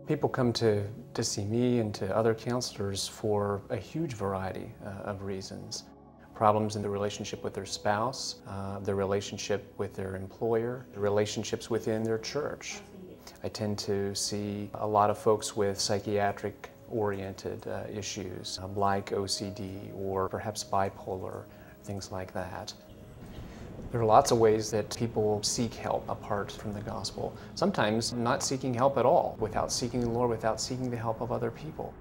People come to see me and to other counselors for a huge variety of reasons. Problems in the relationship with their spouse, their relationship with their employer, relationships within their church. I tend to see a lot of folks with psychiatric-oriented issues like OCD or perhaps bipolar, things like that. There are lots of ways that people seek help apart from the gospel. Sometimes not seeking help at all, without seeking the Lord, without seeking the help of other people.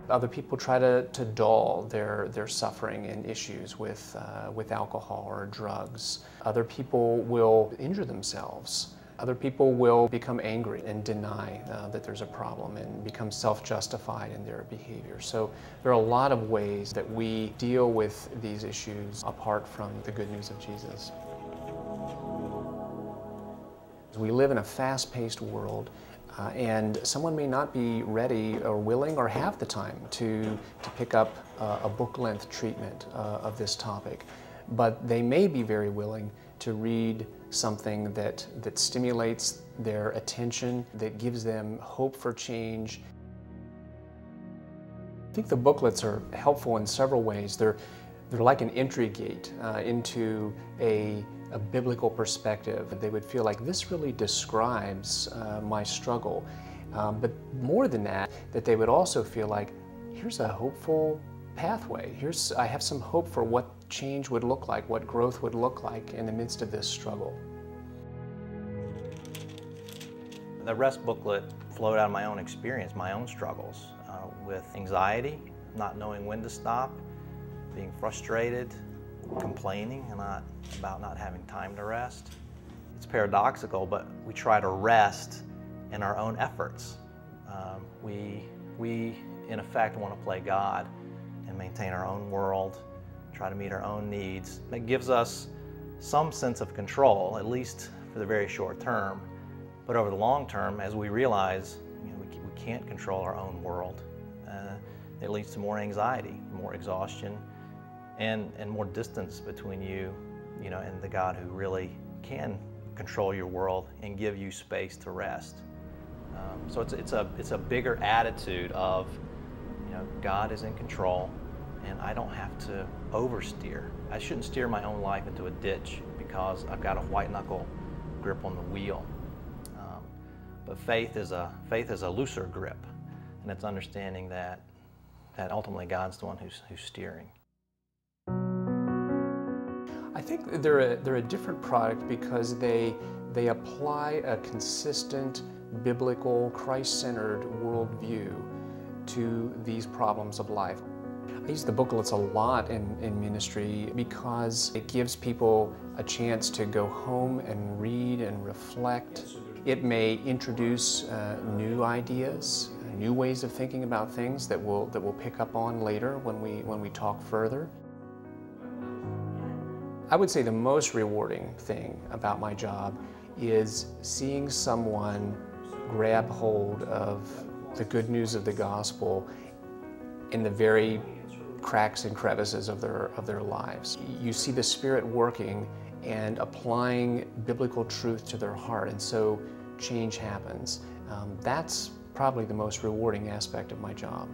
Other people try to dull their suffering and issues with alcohol or drugs. Other people will injure themselves. Other people will become angry and deny that there's a problem and become self-justified in their behavior. So there are a lot of ways that we deal with these issues apart from the good news of Jesus. We live in a fast-paced world, and someone may not be ready or willing or have the time to pick up a book-length treatment of this topic, but they may be very willing to read something that stimulates their attention, that gives them hope for change. I think the booklets are helpful in several ways. They're like an entry gate into a biblical perspective. They would feel like this really describes my struggle. But more than that, that they would also feel like, here's a hopeful pathway. I have some hope for what change would look like, what growth would look like in the midst of this struggle. The Rest booklet flowed out of my own experience, my own struggles with anxiety, not knowing when to stop, being frustrated, complaining about not having time to rest. It's paradoxical, but we try to rest in our own efforts. We in effect want to play God and maintain our own world, try to meet our own needs. It gives us some sense of control, at least for the very short term. But over the long term, as we realize we can't control our own world, it leads to more anxiety, more exhaustion, and more distance between you and the God who really can control your world and give you space to rest. So it's a bigger attitude of God is in control, and I don't have to oversteer. I shouldn't steer my own life into a ditch because I've got a white knuckle grip on the wheel. But faith is a looser grip, and it's understanding that ultimately God's the one who's steering. I think they're a different product because they apply a consistent, biblical, Christ-centered worldview to these problems of life. I use the booklets a lot in ministry because it gives people a chance to go home and read and reflect. It may introduce new ideas, new ways of thinking about things that we'll pick up on later when we talk further. I would say the most rewarding thing about my job is seeing someone grab hold of the good news of the gospel in the very cracks and crevices of their lives. You see the Spirit working and applying biblical truth to their heart, and so change happens. That's probably the most rewarding aspect of my job.